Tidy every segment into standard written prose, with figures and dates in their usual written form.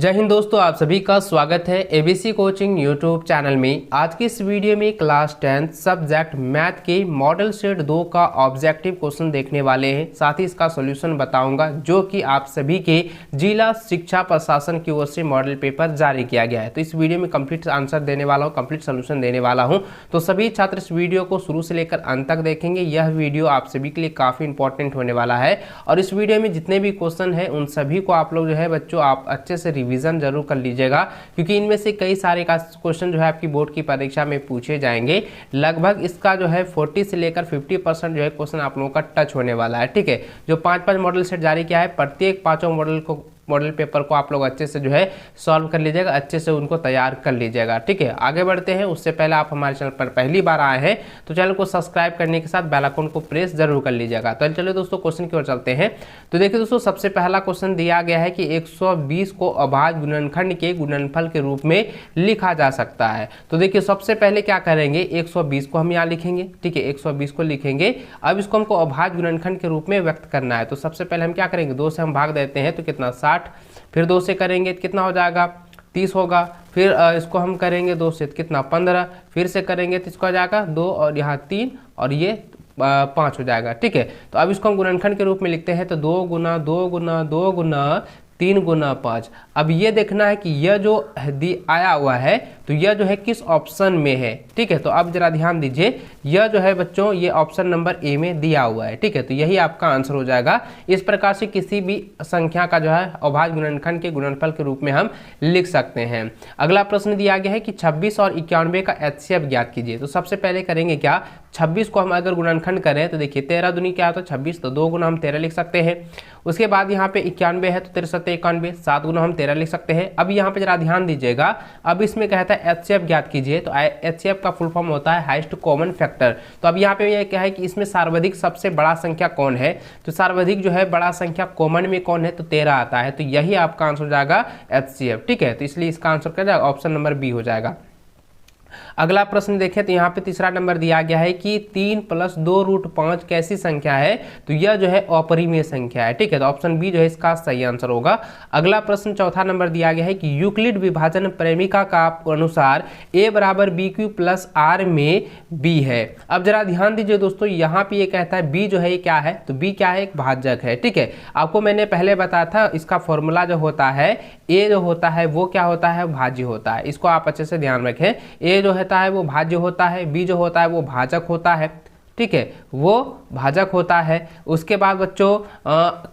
जय हिंद दोस्तों, आप सभी का स्वागत है एबीसी कोचिंग यूट्यूब चैनल में। आज की इस वीडियो में क्लास 10 सब्जेक्ट मैथ के मॉडल सेट 2 का ऑब्जेक्टिव क्वेश्चन देखने वाले हैं। साथ ही इसका सॉल्यूशन बताऊंगा जो कि आप सभी के जिला शिक्षा प्रशासन की ओर से मॉडल पेपर जारी किया गया है। तो इस वीडियो में कंप्लीट आंसर देने वाला हूँ, कंप्लीट सोल्यूशन देने वाला हूँ। तो सभी छात्र इस वीडियो को शुरू से लेकर अंत तक देखेंगे। यह वीडियो आप सभी के लिए काफ़ी इंपॉर्टेंट होने वाला है और इस वीडियो में जितने भी क्वेश्चन है उन सभी को आप लोग जो है बच्चों आप अच्छे से रिवीजन जरूर कर लीजिएगा, क्योंकि इनमें से कई सारे का क्वेश्चन जो है आपकी बोर्ड की परीक्षा में पूछे जाएंगे। लगभग इसका जो है 40 से लेकर 50% जो है क्वेश्चन आप लोगों का टच होने वाला है। ठीक है, जो 5-5 मॉडल सेट जारी किया है, प्रत्येक पांचों मॉडल पेपर को आप लोग अच्छे से जो है सॉल्व कर लीजिएगा, अच्छे से उनको तैयार कर लीजिएगा। ठीक है, आगे बढ़ते हैं। उससे पहले आप हमारे चैनल पर पहली बार आए हैं तो चैनल को सब्सक्राइब करने के साथ बेल आइकन को प्रेस जरूर कर लीजिएगा। तो चलिए दोस्तों क्वेश्चन की ओर चलते हैं। तो देखिए दोस्तों, सबसे पहला क्वेश्चन दिया गया है कि 120 को अभाज्य गुणनखंड के गुणनफल के रूप में लिखा जा सकता है। तो देखिए सबसे पहले क्या करेंगे, 120 को हम यहाँ लिखेंगे। ठीक है, 120 को लिखेंगे। अब इसको हमको अभाज्य गुणनखंड के रूप में व्यक्त करना है। तो सबसे पहले हम क्या करेंगे, 2 से हम भाग देते हैं तो कितना 60, फिर 2 से करेंगे तो कितना हो जाएगा 30 होगा। फिर इसको हम करेंगे 2 से कितना 15, फिर से करेंगे तो इसको हो जाएगा 2 और यहाँ 3 और ये 5 हो जाएगा। ठीक है, तो अब इसको हम गुणनखंड के रूप में लिखते हैं तो 2 गुना 2 गुना 2 गुना 3 गुना 5। अब ये देखना है कि यह जो आया हुआ है तो यह जो है किस ऑप्शन में है। ठीक है, तो अब जरा ध्यान दीजिए, यह जो है बच्चों ये ऑप्शन नंबर ए में दिया हुआ है। ठीक है, तो यही आपका आंसर हो जाएगा। इस प्रकार से किसी भी संख्या का जो है अभाज्य गुणनखंड के गुणनफल के रूप में हम लिख सकते हैं। अगला प्रश्न दिया गया है कि 26 और 91 का HCF ज्ञात कीजिए। तो सबसे पहले करेंगे क्या, 26 को हम अगर गुणनखंड करें तो देखिए 13 दूनी क्या होता है 26, तो 2 गुना हम 13 लिख सकते हैं। उसके बाद यहाँ पे 91 है तो 63 91, 7 गुना हम 13 लिख सकते हैं। अब यहाँ पे जरा ध्यान दीजिएगा, अब इसमें कहता है HCF ज्ञात कीजिए। तो HCF का फुल फॉर्म होता है हाईएस्ट कॉमन फैक्टर। तो अब यहाँ पे ये क्या है कि इसमें सर्वाधिक सबसे बड़ा संख्या कौन है, तो सर्वाधिक जो है बड़ा संख्या कॉमन में कौन है, तो 13 आता है। तो यही आपका आंसर हो जाएगा HCF। ठीक है, तो इसलिए इसका आंसर क्या जाएगा, ऑप्शन नंबर बी हो जाएगा। अगला प्रश्न देखें तो यहाँ पे तीसरा नंबर दिया गया है कि 3 + 2√5 कैसी संख्या है, तो यह जो है अपरिमेय संख्या है। ठीक है, तो ऑप्शन बी जो है इसका सही आंसर होगा। अगला प्रश्न चौथा नंबर दिया गया है कि यूक्लिड विभाजन प्रेमिका का अनुसार a = BQ + R में b है। अब जरा ध्यान दीजिए दोस्तों, यहाँ पे ये कहता है b जो है ये क्या है, तो b क्या है, एक भाजक है। ठीक है, आपको मैंने पहले बताया था इसका फॉर्मूला जो होता है a जो होता है वो क्या होता है, भाज्य होता है। इसको आप अच्छे से ध्यान रखें, a जो होता है वो भाज्य होता है, b जो होता है वो भाजक होता है। ठीक है, वो भाजक होता है। उसके बाद बच्चों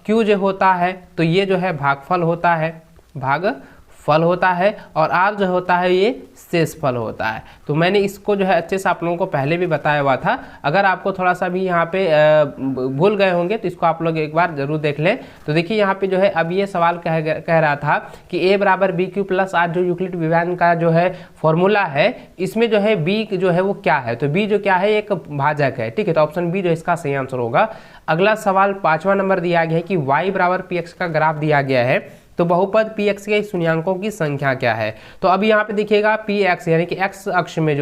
q जो होता है तो ये जो है भागफल होता है, भागफल होता है, और r जो होता है ये शेषफल होता है। तो मैंने इसको जो है अच्छे से आप लोगों को पहले भी बताया हुआ था। अगर आपको थोड़ा सा भी यहाँ पे भूल गए होंगे तो इसको आप लोग एक बार जरूर देख लें। तो देखिए यहाँ पे जो है अब ये सवाल कह रहा था कि a = BQ + R जो यूक्लिड विभाजन का जो है फॉर्मूला है, इसमें जो है b जो है वो क्या है, तो b जो क्या है एक भाजक है। ठीक है, तो ऑप्शन बी जो है इसका सही आंसर होगा। अगला सवाल 5वां नंबर दिया गया है कि y = px का ग्राफ दिया गया है, तो बहुपद px के शून्यांकों की संख्या क्या है। तो अभी यहाँ पे देखिएगा px यानी कि x अक्ष में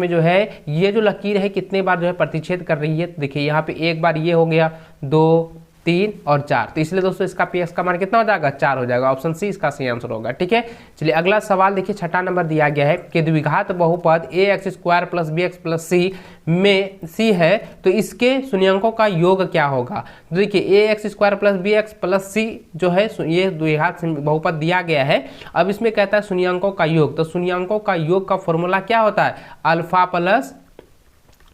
जो है ये जो लकीर है कितने बार जो है प्रतिच्छेद कर रही है। तो देखिए यहाँ पे एक बार ये हो गया, 2 3 और 4, तो इसलिए दोस्तों इसका px का मान कितना हो जाएगा, 4 हो जाएगा। ऑप्शन सी इसका सही आंसर होगा। ठीक है, चलिए अगला सवाल देखिए, छठा नंबर दिया गया है कि द्विघात बहुपद ax² + bx + c में c है, तो इसके शून्यांकों का योग क्या होगा। तो देखिए ax² + bx + c जो है ये द्विघात बहुपद दिया गया है। अब इसमें कहता है शून्यांकों का योग, तो शून्यांकों का योग का फॉर्मूला क्या होता है,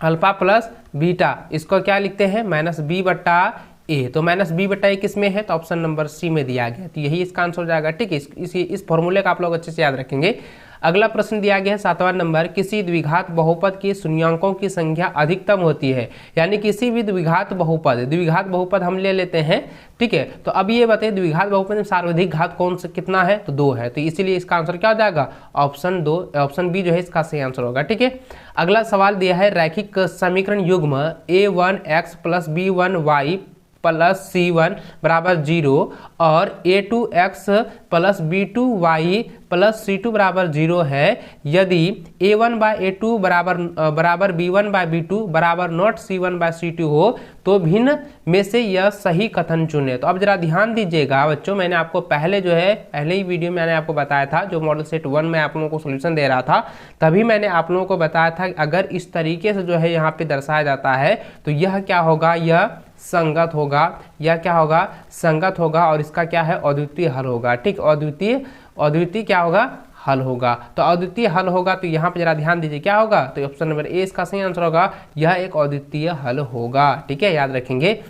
अल्फा प्लस बीटा। इसको क्या लिखते हैं, -b/a। तो -b/a किस में है, तो ऑप्शन नंबर सी में दिया गया, तो यही इसका आंसर हो जाएगा। ठीक है, इस फॉर्मूले का आप लोग अच्छे से याद रखेंगे। अगला प्रश्न दिया गया है 7वां नंबर, किसी द्विघात बहुपद के शून्यांकों की संख्या अधिकतम होती है, यानी किसी भी द्विघात बहुपद हम ले लेते हैं। ठीक है, तो अब ये बताइए द्विघात बहुपद में सर्वाधिक घात कौन सा कितना है, तो 2 है, तो इसीलिए इसका आंसर क्या हो जाएगा, ऑप्शन बी जो है इसका सही आंसर होगा। ठीक है, अगला सवाल दिया है रैखिक समीकरण युग्म a1x + b1y प्लस C1 बराबर 0 और A2x plus B2y plus C2 बराबर 0 है यदि A1 बाय A2 बराबर B1 बाय B2 बराबर नॉट C1 बाय C2 हो तो भिन्न में से यह सही कथन चुने। तो अब जरा ध्यान दीजिएगा बच्चों, मैंने आपको पहले ही वीडियो में मैंने आपको बताया था, जो मॉडल सेट 1 में आप लोगों को सोल्यूशन दे रहा था, तभी मैंने आप लोगों को बताया था कि अगर इस तरीके से यहाँ पे दर्शाया जाता है तो यह क्या होगा, यह संगत होगा, यह क्या होगा, संगत होगा और इसका क्या है, अद्वितीय हल होगा। ठीक, अद्वितीय क्या होगा, हल होगा। तो अद्वितीय हल होगा तो यहाँ पे जरा ध्यान दीजिए क्या होगा, तो ऑप्शन नंबर ए इसका सही आंसर होगा, यह एक अद्वितीय हल होगा। ठीक है, याद रखेंगे।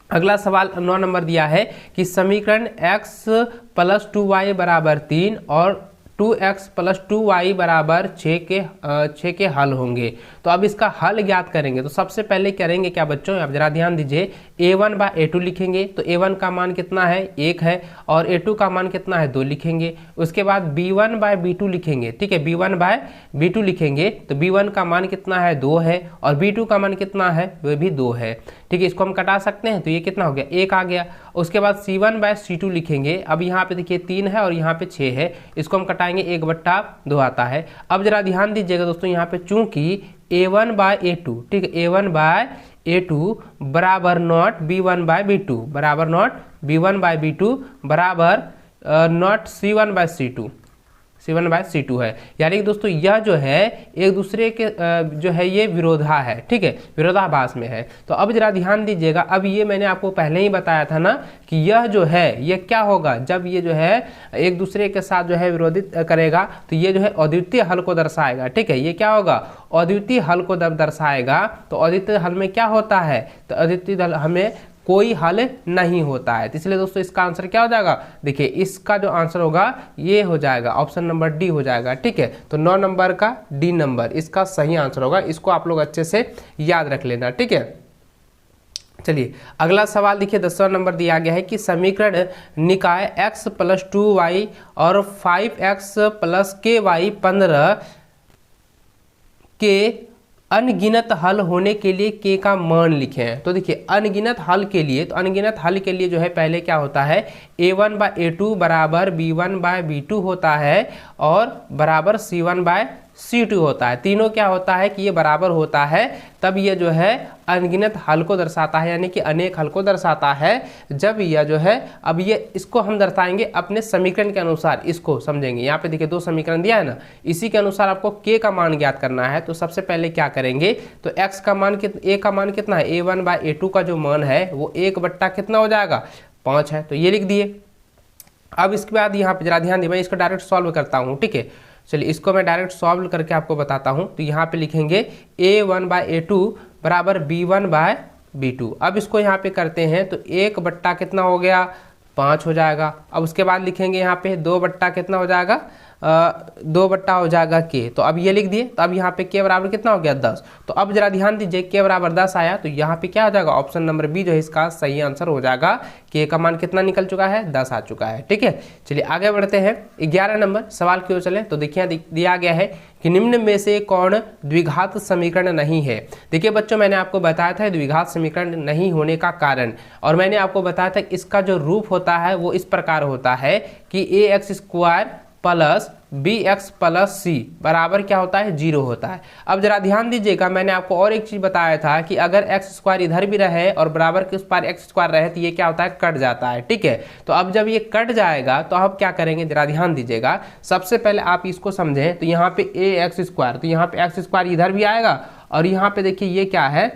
अगला सवाल 9 नंबर दिया है कि समीकरण x प्लस 2y बराबर 3 और 2x प्लस 2y बराबर 6 के हल होंगे। तो अब इसका हल ज्ञात करेंगे तो सबसे पहले करेंगे क्या बच्चों, अब जरा ध्यान दीजिए, a1 बाय a2 लिखेंगे तो a1 का मान कितना है, 1 है, और a2 का मान कितना है, 2 लिखेंगे। उसके बाद b1 बाय b2 लिखेंगे। ठीक है, b1 बाय b2 लिखेंगे तो b1 का मान कितना है, 2 है, और b2 का मान कितना है, वह भी 2 है। ठीक है, इसको हम कटा सकते हैं तो ये कितना हो गया, 1 आ गया। उसके बाद C1 बाय C2 लिखेंगे। अब यहाँ पे देखिए 3 है और यहाँ पे 6 है, इसको हम कटाएंगे, 1/2 आता है। अब जरा ध्यान दीजिएगा दोस्तों, यहाँ पे चूंकि A1 बाय A2, ठीक है, A1 बाय A2 बराबर नॉट B1 बाय B2 बराबर नॉट B1 बाय B2 बराबर नॉट C1 बाय C2 है, यानी कि दोस्तों यह जो है एक दूसरे के जो है ये विरोधा है। ठीक है, विरोधाभास में है। तो अब जरा ध्यान दीजिएगा, अब ये मैंने आपको पहले ही बताया था ना कि यह जो है ये क्या होगा, जब ये जो है एक दूसरे के साथ जो है विरोधित करेगा तो ये जो है अद्वितीय हल को दर्शाएगा। ठीक है, ये क्या होगा, अद्वितीय हल को दर्शाएगा। तो अद्वितीय हल में क्या होता है, तो अद्वितीय हल हमें कोई हल नहीं होता है। तो इसलिए दोस्तों इसका आंसर क्या हो जाएगा, देखिए इसका जो आंसर होगा ये हो जाएगा, ऑप्शन नंबर डी हो जाएगा। ठीक है, तो 9 नंबर का डी नंबर इसका सही आंसर होगा, इसको आप लोग अच्छे से याद रख लेना। ठीक है, चलिए अगला सवाल देखिए 10वां नंबर दिया गया है कि समीकरण निकाय x प्लस 2y और 5x प्लस ky 15 के अनगिनत हल होने के लिए k का मान लिखें। तो देखिए अनगिनत हल के लिए, तो अनगिनत हल के लिए जो है पहले क्या होता है, a1 बाय a2 बराबर b1 बाय b2 होता है और बराबर c1 बाय C2 होता है। तीनों क्या होता है कि ये बराबर होता है, तब ये जो है अनगिनत हल को दर्शाता है, यानी कि अनेक हल को दर्शाता है। जब यह जो है, अब ये इसको हम दर्शाएंगे अपने समीकरण के अनुसार, इसको समझेंगे। यहाँ पे देखिए 2 समीकरण दिया है ना, इसी के अनुसार आपको k का मान ज्ञात करना है। तो सबसे पहले क्या करेंगे, तो x का मान a का मान कितना है, a1 बाय a2 का जो मान है वो 1 कितना हो जाएगा, 5 है, तो ये लिख दिए। अब इसके बाद यहाँ पे जरा ध्यान दिए, मैं इसको डायरेक्ट सॉल्व करता हूँ। ठीक है, चलिए इसको मैं डायरेक्ट सॉल्व करके आपको बताता हूँ। तो यहाँ पे लिखेंगे a1 बाय a2 बराबर b1 बाय b2। अब इसको यहाँ पे करते हैं तो 1 कितना हो गया, 5 हो जाएगा। अब उसके बाद लिखेंगे यहाँ पे 2 कितना हो जाएगा, 2 हो जाएगा k। तो अब ये लिख दिए, तो अब यहाँ पे k बराबर कितना हो गया, 10। तो अब जरा ध्यान दीजिए k बराबर 10 आया, तो यहाँ पे क्या हो जाएगा, ऑप्शन नंबर बी जो है इसका सही आंसर हो जाएगा। k का मान कितना निकल चुका है, 10 आ चुका है। ठीक है, चलिए आगे बढ़ते हैं 11 नंबर सवाल की ओर चले। तो देखिए दिया गया है कि निम्न में से कौन द्विघात समीकरण नहीं है। देखिए बच्चों, मैंने आपको बताया था द्विघात समीकरण नहीं होने का कारण, और मैंने आपको बताया था इसका जो रूप होता है वो इस प्रकार होता है कि ax² plus bx plus c बराबर क्या होता है, 0 होता है। अब जरा ध्यान दीजिएगा, मैंने आपको और एक चीज बताया था कि अगर x² इधर भी रहे और बराबर के उस पार x² रहे तो ये क्या होता है, कट जाता है। ठीक है, तो अब जब ये कट जाएगा तो अब क्या करेंगे, जरा ध्यान दीजिएगा। सबसे पहले आप इसको समझें, तो यहाँ पे ax², तो यहाँ पे x² इधर भी आएगा और यहाँ पे देखिए ये क्या है,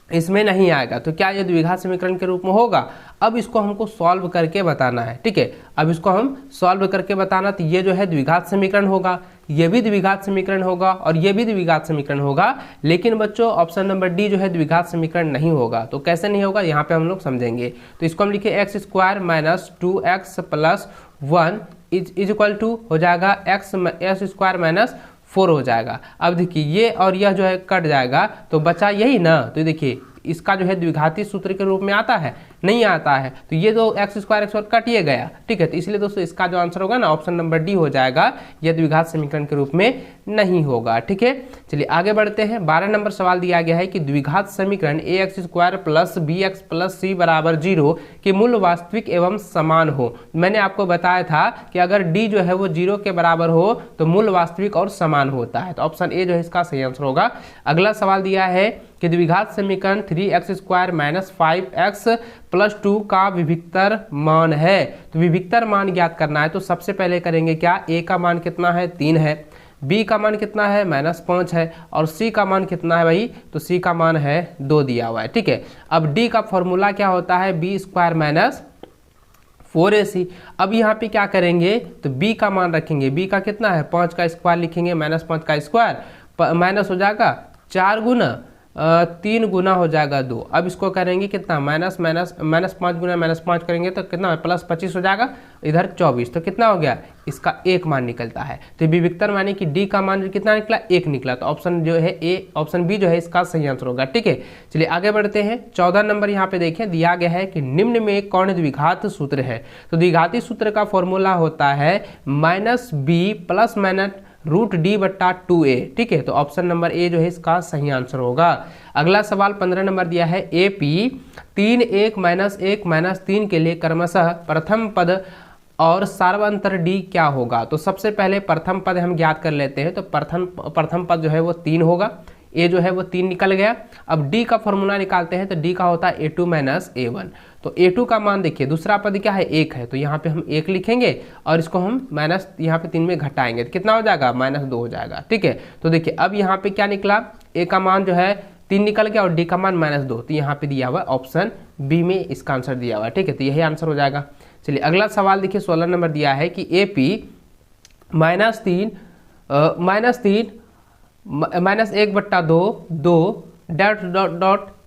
इसमें नहीं आएगा, तो क्या ये द्विघात समीकरण के रूप में होगा। अब इसको हमको सॉल्व करके बताना है। ठीक है, अब इसको हम सॉल्व करके बताना, तो ये जो है द्विघात समीकरण होगा, ये भी द्विघात समीकरण होगा और ये भी द्विघात समीकरण होगा। लेकिन बच्चों ऑप्शन नंबर डी जो है द्विघात समीकरण नहीं होगा। तो कैसे नहीं होगा, यहाँ पे हम लोग समझेंगे। तो इसको हम लिखे x² minus 2x plus 1 is equal to हो जाएगा x² माइनस 4 हो जाएगा। अब देखिए ये और यह जो है कट जाएगा, तो बचा यही ना, तो देखिए इसका जो है द्विघाती सूत्र के रूप में आता है, नहीं आता है, तो ये जो x स्क्वायर कटिए गया, ठीक है। तो इसलिए दोस्तों इसका जो आंसर होगा ना ऑप्शन नंबर डी हो जाएगा, यह द्विघात समीकरण के रूप में नहीं होगा, ठीक है। चलिए आगे बढ़ते हैं। 12 नंबर सवाल दिया गया है कि द्विघात समीकरण ax square plus bx plus c बराबर 0 के मूल वास्तविक एवं समान हो। मैंने आपको बताया था कि अगर d जो है वो 0 के बराबर हो तो मूल वास्तविक और समान होता है, तो ऑप्शन ए जो है इसका सही आंसर होगा। अगला सवाल दिया है कि द्विघात समीकरण 3x square minus 5x plus 2 का विभिक्तर मान है। तो विभिक्तर मान ज्ञात करना है, तो सबसे पहले करेंगे क्या, a का मान कितना है 3 है, b का मान कितना है -5 है, और c का मान कितना है भाई, तो c का मान है 2 दिया हुआ है, ठीक है। अब d का फॉर्मूला क्या होता है, b स्क्वायर माइनस 4ac। अब यहाँ पे क्या करेंगे, तो b का मान रखेंगे, b का कितना है 5 का स्क्वायर लिखेंगे, -5 का स्क्वायर माइनस हो जाएगा 4 गुना 3 गुना हो जाएगा 2। अब इसको करेंगे कितना, -5 गुना -5 करेंगे तो कितना प्लस 25 हो जाएगा, इधर 24, तो कितना हो गया, इसका 1 मान निकलता है। तो विभिक्तर माने कि d का मान कितना निकला, 1 निकला, तो ऑप्शन जो है ए, ऑप्शन बी जो है इसका सही आंसर होगा, ठीक है। चलिए आगे बढ़ते हैं। 14 नंबर यहाँ पे देखें, दिया गया है कि निम्न में कौन द्विघात सूत्र है। तो द्विघाती सूत्र का फॉर्मूला होता है -b प्लस माइनस √d/2a, ठीक है। तो ऑप्शन नंबर ए जो है इसका सही आंसर होगा। अगला सवाल 15 नंबर दिया है, AP 3 1 -1 -3 के लिए क्रमशः प्रथम पद और सार्वंतर d क्या होगा। तो सबसे पहले प्रथम पद हम ज्ञात कर लेते हैं, तो प्रथम पद जो है वो 3 होगा, a जो है वो 3 निकल गया। अब d का फॉर्मूला निकालते हैं, तो d का होता है a2 - a1। तो a2 का मान देखिए, दूसरा पद क्या है 1 है, तो यहाँ पे हम 1 लिखेंगे और इसको हम माइनस यहाँ पे 3 में घटाएंगे, तो कितना हो जाएगा -2 हो जाएगा, ठीक है। तो देखिए अब यहाँ पे क्या निकला, a का मान जो है 3 निकल गया और d का मान -2, तो यहाँ पे दिया हुआ ऑप्शन बी में इसका आंसर दिया हुआ है, ठीक है। तो यही आंसर हो जाएगा। चलिए अगला सवाल देखिए, 16 नंबर दिया है कि AP -3 -1/2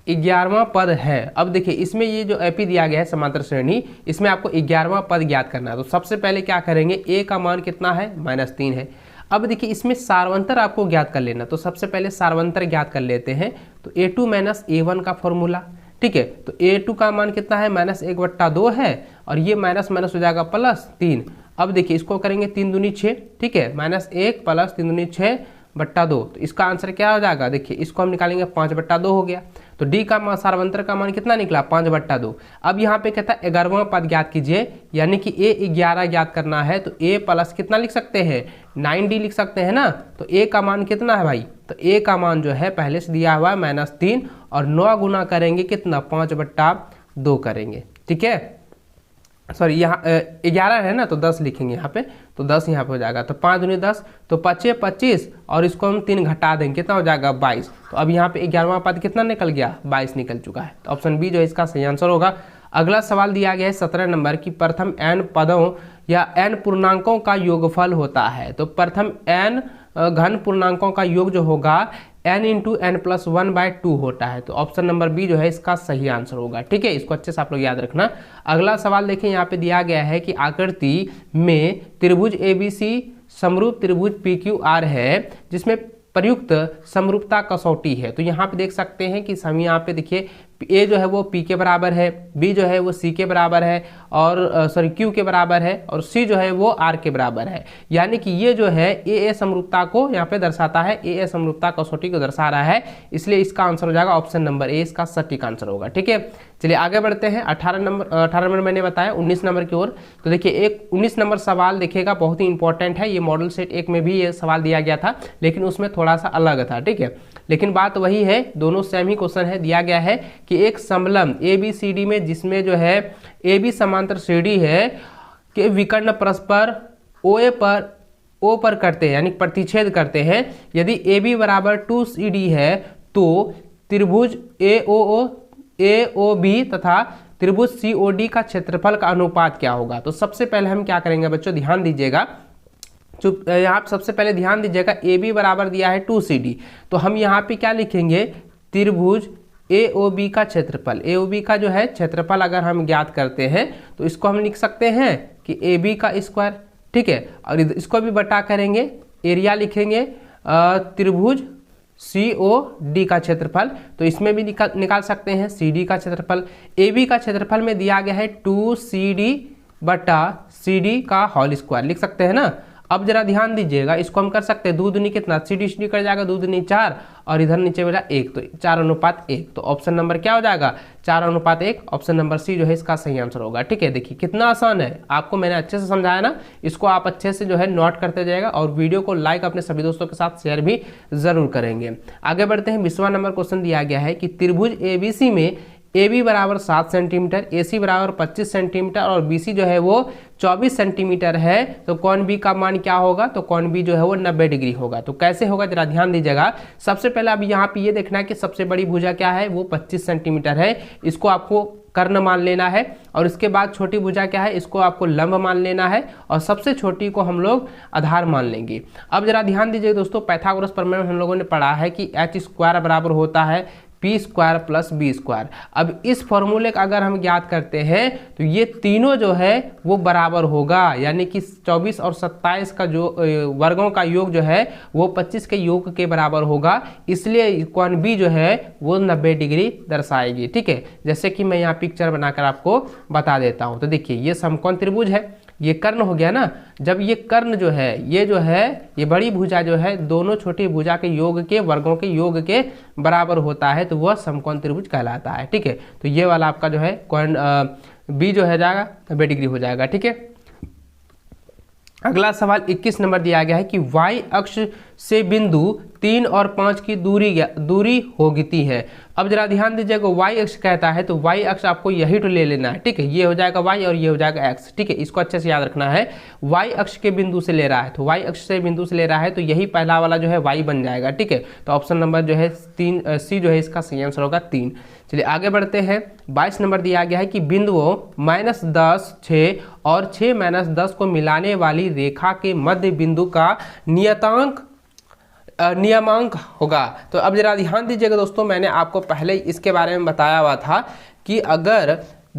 11वां पद है। अब देखिए इसमें ये जो AP दिया गया है समांतर श्रेणी, इसमें आपको 11वां पद ज्ञात करना है। तो सबसे पहले क्या करेंगे, a का मान कितना है -3 है। अब देखिए इसमें सार्वंतर आपको ज्ञात कर लेना, तो सबसे पहले सार्वंतर ज्ञात कर लेते हैं। तो a2 - a1 का फॉर्मूला, ठीक है। तो a2 का मान कितना है -1/2 है, और ये माइनस माइनस हो जाएगा +3। अब देखिए इसको करेंगे 3 दूनी 6, ठीक है, -1 + 3 दूनी 6/2। तो इसका आंसर क्या हो जाएगा, देखिए इसको हम निकालेंगे 5/2 हो गया। तो d का सार्वंतर का मान कितना निकला 5/2। अब यहाँ पे कहता है 11वां पद ज्ञात कीजिए, यानी कि a11 ज्ञात करना है। तो a प्लस कितना लिख सकते हैं 9d लिख सकते हैं ना। तो a का मान कितना है भाई, तो a का मान जो है पहले से दिया हुआ है -3, और 9 गुना करेंगे कितना 5/2 करेंगे, ठीक है। सॉरी यहाँ 11 है ना, तो 10 लिखेंगे यहाँ पे, तो 10 यहाँ पे हो जाएगा। तो 5 दूनी 10, तो 5 25, और इसको हम 3 घटा देंगे, कितना हो जाएगा 22। तो अब यहाँ पे 11वां पद कितना निकल गया 22 निकल चुका है। तो ऑप्शन बी जो है इसका सही आंसर होगा। अगला सवाल दिया गया है 17 नंबर की प्रथम n पदों या n पूर्णांकों का योगफल होता है। तो प्रथम n घन पूर्णांकों का योग जो होगा n × n+1/2 होता है। तो ऑप्शन नंबर बी जो है इसका सही आंसर होगा, ठीक है। इसको अच्छे से आप लोग याद रखना। अगला सवाल देखिए, यहाँ पे दिया गया है कि आकृति में त्रिभुज ABC समरूप त्रिभुज PQR है, जिसमें प्रयुक्त समरूपता कसौटी है। तो यहाँ पे देख सकते हैं कि हम यहाँ पे देखिए a जो है वो p के बराबर है, b जो है वो c के बराबर है, और सॉरी q के बराबर है, और c जो है वो r के बराबर है। यानी कि ये जो है a समरूपता को यहाँ पे दर्शाता है, a समरूपता कसौटी को दर्शा रहा है, इसलिए इसका आंसर हो जाएगा ऑप्शन नंबर ए, इसका सटीक आंसर होगा, ठीक है। चलिए आगे बढ़ते हैं। 18 नंबर मैंने बताया, 19 नंबर की ओर। तो देखिए एक 19 नंबर सवाल देखिएगा, बहुत ही इंपॉर्टेंट है। ये मॉडल सेट 1 में भी ये सवाल दिया गया था, लेकिन उसमें थोड़ा सा अलग था, ठीक है। लेकिन बात वही है, दोनों सेम ही क्वेश्चन है। दिया गया है कि एक समलंब ABCD में, जिसमें जो है AB समांतर श्रेणी है के विकर्ण परस्पर O पर करते हैं, यानी प्रतिच्छेद करते हैं। यदि AB = 2CD है, तो त्रिभुज AOB तथा त्रिभुज COD का क्षेत्रफल का अनुपात क्या होगा। तो सबसे पहले हम क्या करेंगे बच्चों, ध्यान दीजिएगा, यहाँ सबसे पहले ध्यान दीजिएगा, AB बराबर दिया है 2CD। तो हम यहाँ पे क्या लिखेंगे, त्रिभुज AOB का क्षेत्रफल, AOB का जो है क्षेत्रफल अगर हम ज्ञात करते हैं, तो इसको हम लिख सकते हैं कि AB का स्क्वायर, ठीक है। और इसको भी बटा करेंगे, एरिया लिखेंगे त्रिभुज COD का क्षेत्रफल, तो इसमें भी निकाल सकते हैं CD का क्षेत्रफल। AB का क्षेत्रफल में दिया गया है 2CD/CD का होल स्क्वायर, लिख सकते हैं ना। अब जरा ध्यान दीजिएगा, इसको हम कर सकते हैं, 2 दूनी कितना, CD कर जाएगा, 2 दूनी 4 और इधर नीचे बचा 1, तो 4:1। तो ऑप्शन नंबर क्या हो जाएगा, 4:1। ऑप्शन नंबर सी जो है इसका सही आंसर होगा। ठीक है, देखिए कितना आसान है, आपको मैंने अच्छे से समझाया ना। इसको आप अच्छे से जो है नोट करते जाएगा और वीडियो को लाइक अपने सभी दोस्तों के साथ शेयर भी जरूर करेंगे। आगे बढ़ते हैं, 20वां नंबर क्वेश्चन दिया गया है कि त्रिभुज ABC में AB बराबर 7 सेंटीमीटर, AC बराबर 25 सेंटीमीटर और BC जो है वो 24 सेंटीमीटर है, तो कौन B का मान क्या होगा, तो कौन B जो है वो 90 डिग्री होगा। तो कैसे होगा जरा ध्यान दीजिएगा। सबसे पहले अब यहाँ पे ये देखना है कि सबसे बड़ी भुजा क्या है, वो 25 सेंटीमीटर है, इसको आपको कर्ण मान लेना है। और इसके बाद छोटी भुजा क्या है, इसको आपको लंब मान लेना है और सबसे छोटी को हम लोग आधार मान लेंगे। अब जरा ध्यान दीजिए दोस्तों, पाइथागोरस प्रमेय हम लोगों ने पढ़ा है कि h² बराबर होता है P² + B²। अब इस फॉर्मूले का अगर हम ज्ञात करते हैं तो ये तीनों जो है वो बराबर होगा, यानी कि 24 और 27 का जो वर्गों का योग जो है वो 25 के योग के बराबर होगा, इसलिए कोण B जो है वो 90 डिग्री दर्शाएगी। ठीक है, जैसे कि मैं यहाँ पिक्चर बनाकर आपको बता देता हूँ। तो देखिए ये समकोण त्रिभुज है, ये कर्ण हो गया ना। जब ये कर्ण जो है ये बड़ी भुजा जो है दोनों छोटी भुजा के योग के वर्गों के योग के बराबर होता है, तो वह समकोण त्रिभुज कहलाता है। ठीक है, तो ये वाला आपका जो है कोण B जो है जाएगा 90 डिग्री हो जाएगा। ठीक है, अगला सवाल 21 नंबर दिया गया है कि y अक्ष से बिंदु 3 और 5 की दूरी होती है। अब जरा ध्यान दीजिएगा, y अक्ष कहता है तो y अक्ष आपको यही तो ले लेना है। ठीक है, ये हो जाएगा y और ये हो जाएगा x। ठीक है, इसको अच्छे से याद रखना है। y अक्ष के बिंदु से ले रहा है, तो y अक्ष से बिंदु से ले रहा है, तो यही पहला वाला जो है y बन जाएगा। ठीक है, तो ऑप्शन नंबर जो है 3 C जो है इसका सही आंसर होगा 3। चलिए आगे बढ़ते हैं, 22 नंबर दिया गया है कि बिंदुओं -10, 6 और 6 -10 को मिलाने वाली रेखा के मध्य बिंदु का नियमांक होगा। तो अब जरा ध्यान दीजिएगा दोस्तों, मैंने आपको पहले इसके बारे में बताया हुआ था कि अगर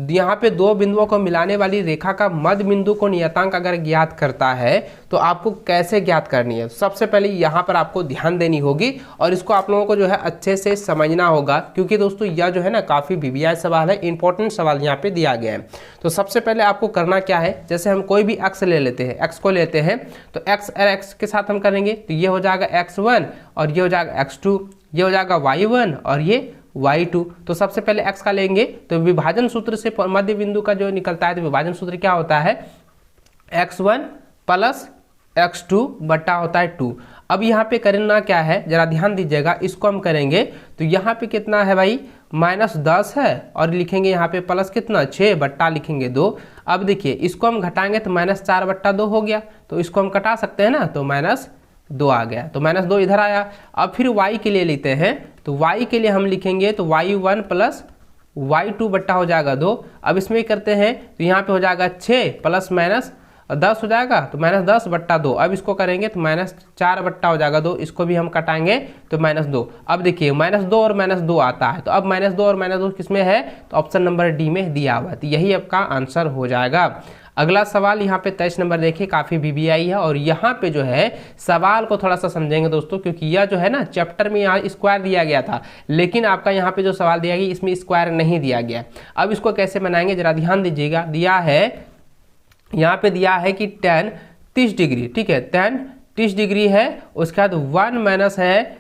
यहाँ पे दो बिंदुओं को मिलाने वाली रेखा का मध्य बिंदु को नियतांक अगर ज्ञात करता है तो आपको कैसे ज्ञात करनी है। सबसे पहले यहाँ पर आपको ध्यान देनी होगी और इसको आप लोगों को जो है अच्छे से समझना होगा, क्योंकि दोस्तों यह जो है ना काफ़ी VVI सवाल है, इंपॉर्टेंट सवाल यहाँ पे दिया गया है। तो सबसे पहले आपको करना क्या है, जैसे हम कोई भी अक्ष ले लेते हैं, x को लेते हैं, तो x और x के साथ हम करेंगे तो ये हो जाएगा x1 और ये हो जाएगा x2, ये हो जाएगा y1 और ये y2। तो सबसे पहले x का लेंगे तो विभाजन सूत्र से मध्य बिंदु का जो निकलता है, तो विभाजन सूत्र क्या होता है, x1 + x2 बटा होता है 2। अब यहाँ पे करना क्या है, जरा ध्यान दीजिएगा, इसको हम करेंगे तो यहाँ पे कितना है भाई, -10 है और लिखेंगे यहाँ पे प्लस कितना 6 बट्टा लिखेंगे 2। अब देखिए इसको हम घटाएंगे तो -4/2 हो गया, तो इसको हम कटा सकते हैं ना, तो -2 आ गया, तो -2 इधर आया। अब फिर y के लिए लेते हैं, तो y के लिए हम लिखेंगे तो y1 + y2 बट्टा हो जाएगा 2। अब इसमें करते हैं तो यहाँ पे हो जाएगा 6 ± 10 हो जाएगा, तो -10/2। अब इसको करेंगे तो -4 बट्टा हो जाएगा 2, इसको भी हम कटाएंगे तो -2। अब देखिए -2 और -2 आता है, तो अब -2 और -2 किसमें है, तो ऑप्शन नंबर डी में दिया हुआ है, तो यही आपका आंसर हो जाएगा। अगला सवाल यहाँ पे 23 नंबर देखिए, काफ़ी VVI है और यहाँ पे जो है सवाल को थोड़ा सा समझेंगे दोस्तों, क्योंकि यह जो है ना चैप्टर में यहाँ स्क्वायर दिया गया था, लेकिन आपका यहाँ पे जो सवाल दिया गया इसमें स्क्वायर नहीं दिया गया। अब इसको कैसे बनाएंगे जरा ध्यान दीजिएगा, दिया है यहाँ पे दिया है कि tan 30 डिग्री, ठीक है, tan 30 डिग्री है, उसके बाद 1 - है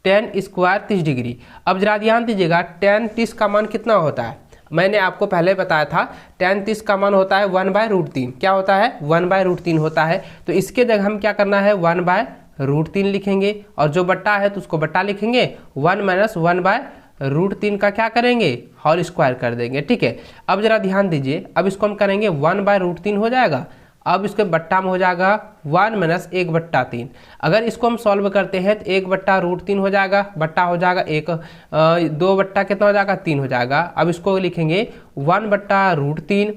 tan² 30 डिग्री। अब जरा ध्यान दीजिएगा, tan 30 का मान कितना होता है, मैंने आपको पहले बताया था tan 30 का मान होता है 1/√3। क्या होता है, 1/√3 होता है। तो इसके जगह हम क्या करना है, 1/√3 लिखेंगे और जो बट्टा है तो उसको बट्टा लिखेंगे, 1 - 1/√3 का क्या करेंगे, होल स्क्वायर कर देंगे। ठीक है, अब जरा ध्यान दीजिए, अब इसको हम करेंगे 1/√3 हो जाएगा। अब इसके बट्टा में हो जाएगा 1 - 1/3। अगर इसको हम सॉल्व करते हैं तो 1/√3 हो जाएगा, बट्टा हो जाएगा 1, 2 बट्टा कितना हो जाएगा, 3 हो जाएगा। अब इसको लिखेंगे 1/√3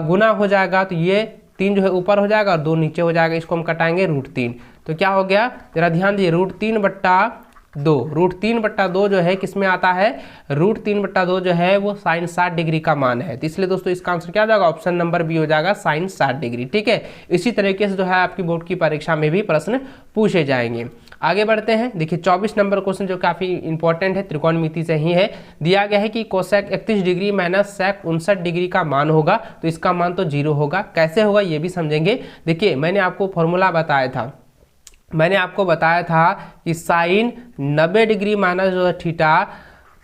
गुना हो जाएगा, तो ये 3 जो है ऊपर हो जाएगा और 2 नीचे हो जाएगा, इसको हम कटाएंगे √3। तो क्या हो गया, जरा ध्यान दीजिए, √3/3 √3/2 जो है किस में आता है, √3/2 जो है वो साइन 60 डिग्री का मान है। तो इसलिए दोस्तों इसका आंसर क्या हो जाएगा, ऑप्शन नंबर बी हो जाएगा साइन 60 डिग्री। ठीक है, इसी तरीके से जो है आपकी बोर्ड की परीक्षा में भी प्रश्न पूछे जाएंगे। आगे बढ़ते हैं। देखिए 24 नंबर क्वेश्चन जो काफी इंपॉर्टेंट है, त्रिकोणमिति से ही है। दिया गया है कि cosec 31 degree minus sec 59 degree का मान होगा, तो इसका मान तो 0 होगा। कैसे होगा ये भी समझेंगे। देखिए मैंने आपको फॉर्मूला बताया था, मैंने आपको बताया था कि साइन 90 डिग्री माइनस जो है theta,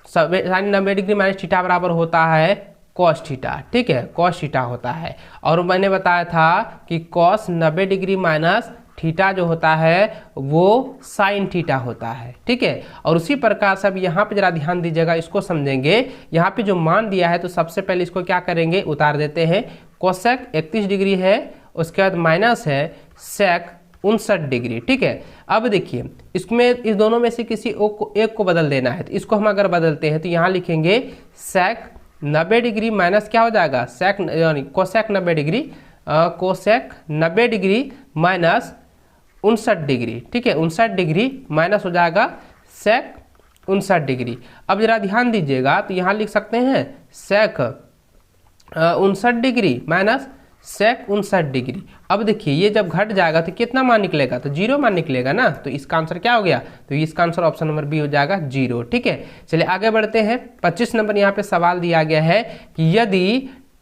sine 90 degree minus theta बराबर होता है कॉस थीटा। ठीक है, कॉस थीटा होता है। और मैंने बताया था कि कॉस 90 डिग्री माइनस थीटा जो होता है वो साइन थीटा होता है। ठीक है, और उसी प्रकार से अब यहाँ पे जरा ध्यान दीजिएगा, इसको समझेंगे। यहाँ पे जो मान दिया है तो सबसे पहले इसको क्या करेंगे, उतार देते हैं। कोसेक 31 डिग्री है, उसके बाद माइनस है सेक 59 डिग्री। ठीक है, अब देखिए इसमें इस दोनों में से किसी एक को बदल देना है। तो इसको हम अगर बदलते हैं तो यहाँ लिखेंगे सेक 90 डिग्री माइनस क्या हो जाएगा, सेक यानी cosec 90 degree, cosec 90 degree minus 59 degree. ठीक है, 59 डिग्री माइनस हो जाएगा सेक 59 डिग्री। अब जरा ध्यान दीजिएगा, तो यहाँ लिख सकते हैं सेक 59 डिग्री माइनस सेक 59 डिग्री। अब देखिए ये जब घट जाएगा तो कितना मान निकलेगा, तो 0 मान निकलेगा ना। तो इसका आंसर क्या हो गया, तो इसका आंसर ऑप्शन नंबर बी हो जाएगा 0। ठीक है, चलिए आगे बढ़ते हैं। 25 नंबर यहाँ पे सवाल दिया गया है कि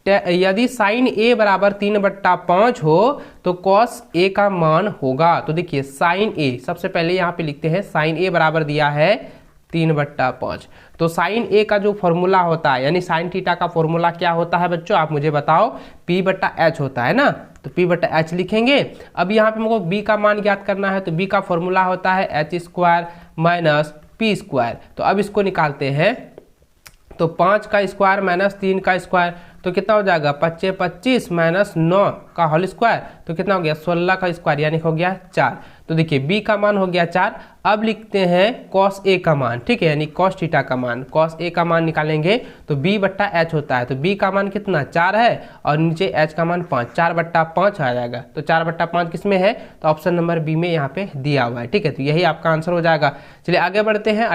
यदि साइन ए बराबर 3/5 हो तो कॉस ए का मान होगा। तो देखिए साइन ए, सबसे पहले यहाँ पे लिखते हैं साइन ए बराबर दिया है 3/5। तो साइन ए का जो फॉर्मूला होता है, यानी साइन थीटा का फॉर्मूला क्या होता है बच्चों, आप मुझे बताओ, P/H होता है ना। तो P/H लिखेंगे। अब यहाँ पे हमको b का मान ज्ञात करना है, तो b का फॉर्मूला होता है h² माइनस p²। तो अब इसको निकालते हैं, तो 5 का स्क्वायर माइनस 3 का स्क्वायर, तो कितना हो जाएगा, 5 25 माइनस 9 का होल स्क्वायर, तो कितना हो गया 16 का स्क्वायर, यानी हो गया 4। तो देखिए b का मान हो गया 4। अब लिखते हैं cos a का मान। ठीक है, यानी cos थीटा का मान, cos a का मान निकालेंगे तो b/h होता है। तो b का मान कितना 4 है, और नीचे h का मान 5, 4/5 आ जाएगा। तो 4/5 किस में है, तो ऑप्शन नंबर बी में यहाँ पे दिया हुआ है। ठीक है, तो यही आपका आंसर हो जाएगा। चलिए आगे बढ़ते हैं।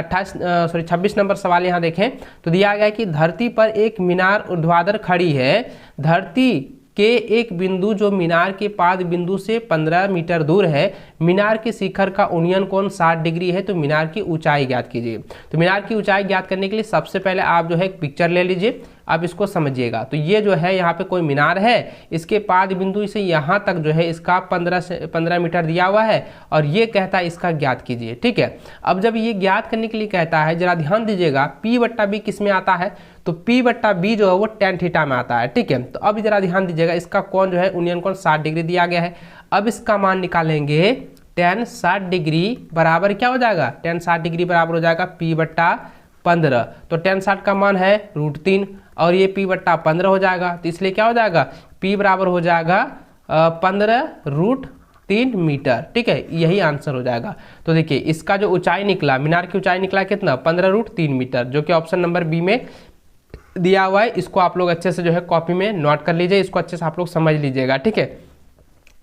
26 नंबर सवाल यहाँ देखें, तो दिया गया है कि धरती पर एक मीनार ऊर्ध्वाधर खड़ी है। धरती के एक बिंदु जो मीनार के पाद बिंदु से 15 मीटर दूर है, मीनार के शिखर का उन्नयन कोण 60 डिग्री है। तो मीनार की ऊंचाई ज्ञात कीजिए। तो मीनार की ऊंचाई ज्ञात करने के लिए सबसे पहले आप जो है एक पिक्चर ले लीजिए, आप इसको समझिएगा। तो ये जो है यहाँ पे कोई मीनार है, इसके पाद बिंदु से यहाँ तक जो है इसका 15 मीटर दिया हुआ है, और ये कहता है इसका ज्ञात कीजिए। ठीक है, अब जब ये ज्ञात करने के लिए कहता है, जरा ध्यान दीजिएगा, P/B किस में आता है, तो P/B जो है वो tan थीटा में आता है। ठीक है, तो अब जरा ध्यान दीजिएगा, इसका कोण जो है उन्नयन कोण 60 डिग्री दिया गया है। अब इसका मान निकालेंगे, tan 60 डिग्री बराबर क्या हो जाएगा, tan 60 डिग्री बराबर हो जाएगा P/15। तो tan 60 का मान है √3, और ये P/15 हो जाएगा। तो इसलिए क्या हो जाएगा, P बराबर हो जाएगा 15√3 मीटर। ठीक है, यही आंसर हो जाएगा। तो देखिए इसका जो ऊंचाई निकला, मीनार की ऊंचाई निकला कितना, 15√3 मीटर, जो कि ऑप्शन नंबर बी में दिया हुआ है। इसको आप लोग अच्छे से जो है कॉपी में नोट कर लीजिए, इसको अच्छे से आप लोग समझ लीजिएगा। ठीक है,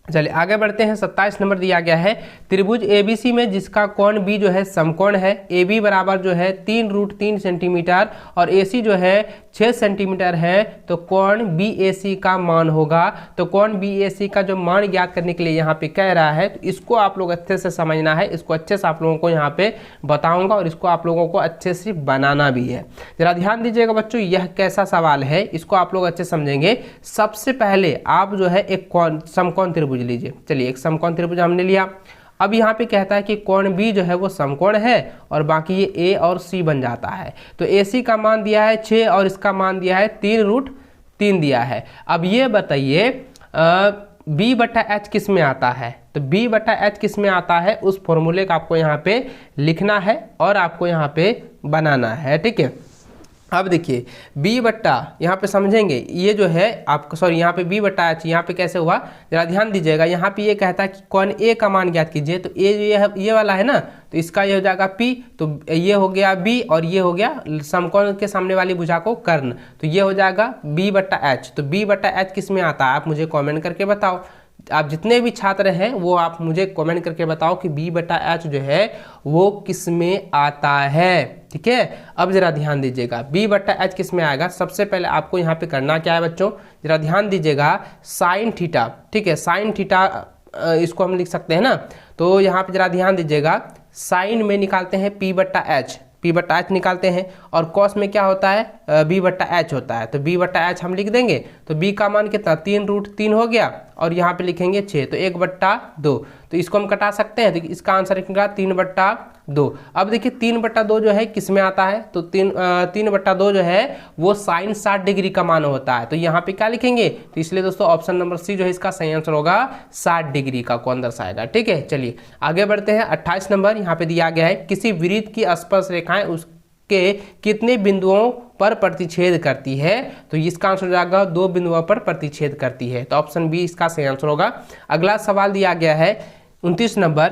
चलिए आगे बढ़ते हैं। 27 नंबर दिया गया है, त्रिभुज ABC में जिसका कोण B जो है समकोण है, AB बराबर जो है 3√3 सेंटीमीटर और AC जो है 6 सेंटीमीटर है, तो कोण BAC का मान होगा। तो कोण BAC का जो मान ज्ञात करने के लिए यहाँ पे कह रहा है, तो इसको आप लोग अच्छे से समझना है, इसको अच्छे से आप लोगों को यहाँ पे बताऊंगा, और इसको आप लोगों को अच्छे से बनाना भी है। जरा ध्यान दीजिएगा बच्चों, यह कैसा सवाल है, इसको आप लोग अच्छे समझेंगे। सबसे पहले आप जो है एक समकोण त्रिभुज लीजिए। चलिए एक समकोण त्रिभुज हमने लिया। अब यहाँ पे कहता है कि कोण B जो है वो समकोण है, और बाकी ये A और C बन जाता है। तो AC का मान दिया है 6 और इसका मान दिया है 3√3 दिया है। अब ये बताइए B/H किस में आता है, तो B/H किस में आता है, उस फॉर्मूले का आपको यहाँ पे लिखना है और आपको यहाँ पे बनाना है। ठीक है, अब देखिए यहाँ पे समझेंगे, ये जो है आपको, सॉरी यहाँ पे B/H यहाँ पे कैसे हुआ, जरा ध्यान दीजिएगा। यहाँ पे ये कहता है कि कोण A का मान ज्ञात कीजिए। तो A ये वाला है ना, तो इसका ये हो जाएगा P, तो ये हो गया B, और ये हो गया समकोण के सामने वाली भुजा को कर्ण, तो ये हो जाएगा B/H। तो B/H किस में आता है, आप मुझे कॉमेंट करके बताओ। आप जितने भी छात्र हैं वो आप मुझे कमेंट करके बताओ कि B/H जो है वो किस में आता है। ठीक है, अब जरा ध्यान दीजिएगा B/H किस में आएगा। सबसे पहले आपको यहाँ पे करना क्या है बच्चों, जरा ध्यान दीजिएगा, साइन थीटा। ठीक है, साइन थीटा इसको हम लिख सकते हैं ना, तो यहाँ पे जरा ध्यान दीजिएगा, साइन में निकालते हैं P/H निकालते हैं, और कॉस में क्या होता है B/H होता है। तो B/H हम लिख देंगे, तो B का मान कितना 3√3 हो गया, और यहाँ पे लिखेंगे 6, तो 1/2। तो इसको हम कटा सकते हैं, तो इसका आंसर निकला 3/2। अब देखिए 3/2 जो है किस में आता है, तो 3/2 जो है वो साइन 60 डिग्री का मान होता है। तो यहाँ पे क्या लिखेंगे, तो इसलिए दोस्तों ऑप्शन नंबर सी जो है इसका सही आंसर होगा 60 डिग्री का कौन दर्शाएगा। ठीक है, चलिए आगे बढ़ते हैं। 28 नंबर यहाँ पे दिया गया है, किसी वृत्त की स्पर्श रेखाएं उसके कितने बिंदुओं पर प्रतिच्छेद करती है। तो इसका आंसर हो जाएगा 2 बिंदुओं पर प्रतिच्छेद करती है। तो ऑप्शन बी इसका सही आंसर होगा। अगला सवाल दिया गया है 29 नंबर